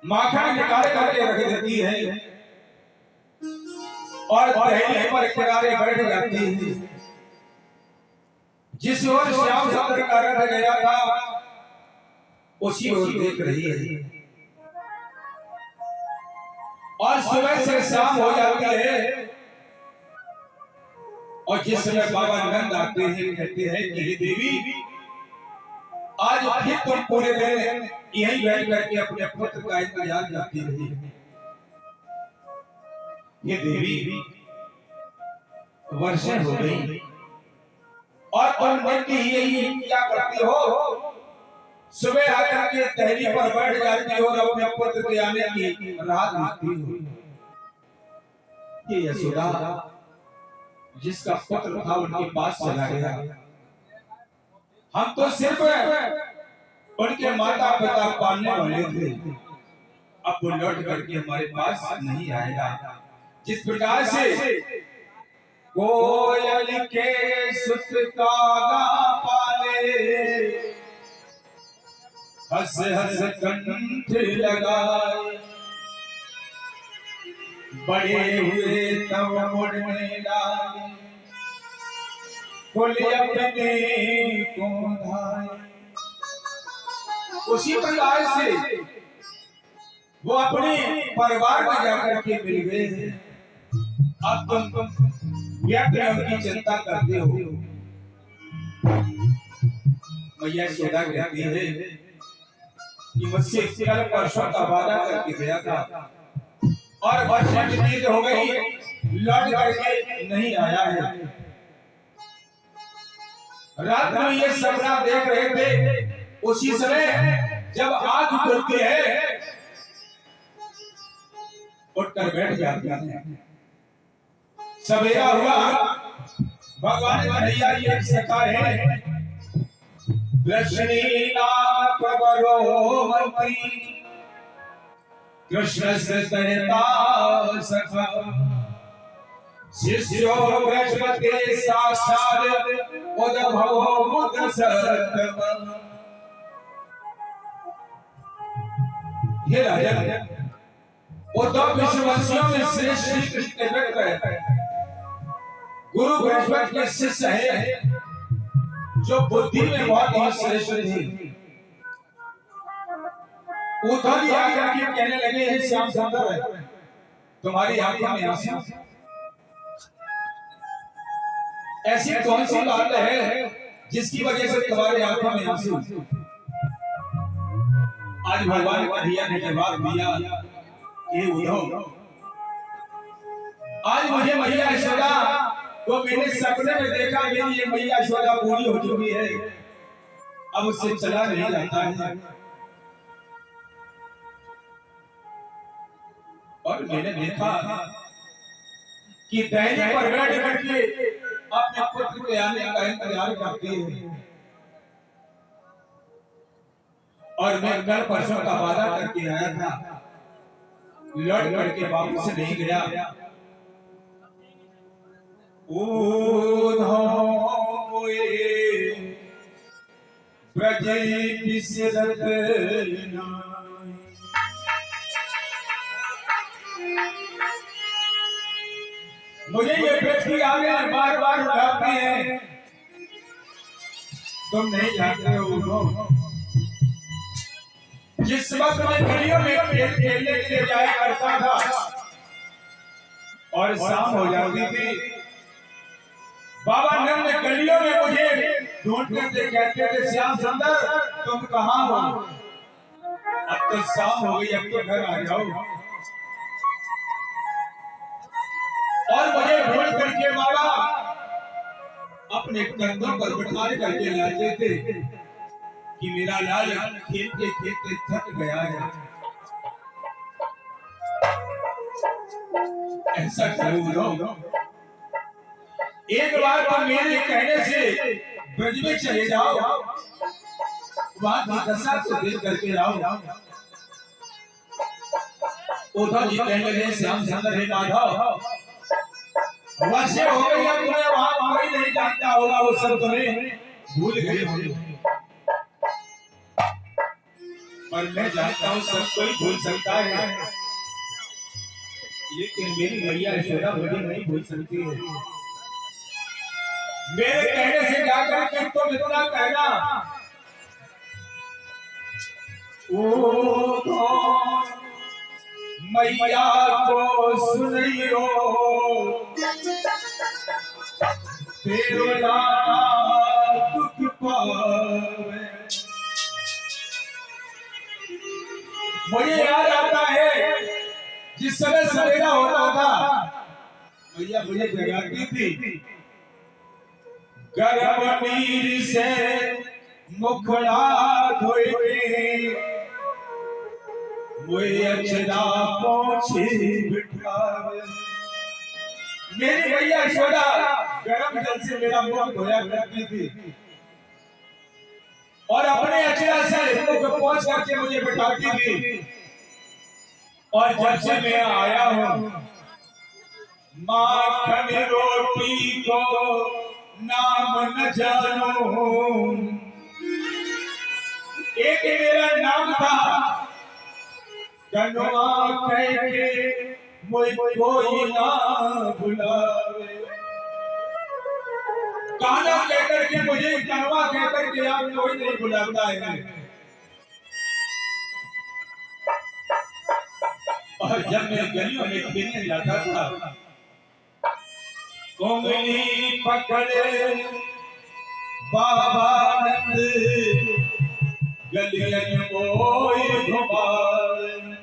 माखन निकाल करके रख देती है और दहलीज पर किनारे बैठ जाती है। जिस ओर श्याम सुंदर का रथ गया था उसी ओर देख रही है। और सुबह से शाम हो जाती है और जिस समय बाबा नंद आते हैं कहते हैं कि हे देवी, आज फिर तुम पूरे दिन यहीं बैठ करके अपने पुत्र का इंतजार करती रही। ये देवी वर्षें हो गई और तुम नित्य यही क्या करती हो? सुबह आकर के टहनी पर बैठ जाती हो और अपने पुत्र के आने की राह देखती हो। ये यशोदा जिसका पुत्र था उनके पास चला गया। हम तो सिर्फ उनके माता पिता पालने वाले थे, अब वो लौट करके हमारे पास नहीं आएगा। जिस प्रकार से कोयल के सुत कागा पाले, हंस हंस कंठ लगाए, बड़े हुए तब मुड़ने लागे, कुल अपने को धाए। उसी प्रकार से वो अपने परिवार में जाकर के मिल गए। अब तुम व्यक्ति उनकी चिंता करते हो। मैया यशोदा कहती है कि मुझसे कल परसों का वादा करके गया था और वर्षों बीत हो गई, लौट करके नहीं आया है। रात में ये सपना देख रहे थे, उसी समय जब आग खुलती है उठकर बैठ जाते हैं। सवेरा हुआ, भगवान कन्हैया ये सखा है, कृष्णी नाम प्रबलोमती, कृष्ण से सहता सखा, शिष्यो बृहस्पति साक्षात् उद्भवो मुद्र सत्तम। ये राजन उद्धव विश्ववंशियों में श्रेष्ठ श्री कृष्ण के भक्त है, गुरु बृहस्पति के शिष्य है, जो बुद्धि में बहुत ही श्रेष्ठ थे। उद्धव जी आकर के कहने लगे हैं श्याम सुंदर, तुम्हारी आंखों में आंसू, ऐसी कौन सी बात है जिसकी वजह से तुम्हारी आंखों में आंसू? आज भगवान कन्हैया ने जवाब दिया कि उद्धव, आज मुझे मैया यशोदा को मैंने सपने में देखा, मेरी ये मैया यशोदा बूढ़ी हो चुकी है, अब उससे चला नहीं जाता है। और मैंने देखा कि दहलीज पर बैठ करके अपने पुत्र के आने का इंतजार करती है, और मैं कल परसों का वादा करके आया था, लौट करके वापस नहीं गया। ब्रज बिसरत नाई, मुझे ये पृथ्वी आगे बार बार उठाते हैं, तुम नहीं जानते हो। जिस वक्त मैं गलियों में खेल खेलने के लिए जाया करता था और शाम हो जाती थी, बाबा नंद गलियों में मुझे ढूंढते थे, कहते थे श्याम सुंदर तुम कहाँ हो? अब तो शाम हो गई, अब तो घर आ जाओ। और मुझे ढूंढ करके बाबा अपने कंधों पर बिठा करके लाते थे कि मेरा लाल खेलते खेलते थक गया है। ऐसा करो, एक बार तो मेरे कहने से ब्रज में चले जाओ, वहां की दशा को देख करके आओ। उद्धव जी कहने लगे श्याम सुंदर हे माधव, वर्षे हो गई, अब तुम्हें वहां कोई नहीं जानता होगा, वो सब तुम्हें भूल गए होंगे। पर मैं जानता हूँ सब कोई भूल सकता है, लेकिन मेरी मैया यशोदा मुझे नहीं भूल सकती है। मेरे कहने से जाकर के तुम इतना कहना, ओ मैया को सुनियो तेरा दुख पावे। मुझे याद आता है जिस समय सवेरा होता था मैया मुझे जगाती थी, गर्म नीर से मुखड़ा धोए मुझे अचरा पोछे बिठावे। मेरी मैया यशोदा गर्म जल से मेरा मुख धोया करती थी और अपने अचरा से मुख पोंछ करके मुझे बिठाती थी। और जब से मैं आया हूँ माखन रोटी को नाम न जानू। एक मेरा नाम था कन्वा कह के मुझे कोई ना बुलावे। काना कहकर के मुझे कन्वा कहकर के आप कोई नहीं बुलाता है। और जब मैं गलियों में खेलने जाता था कोंगली पकड़े बाबा नंद गलियन मोई घुमावे।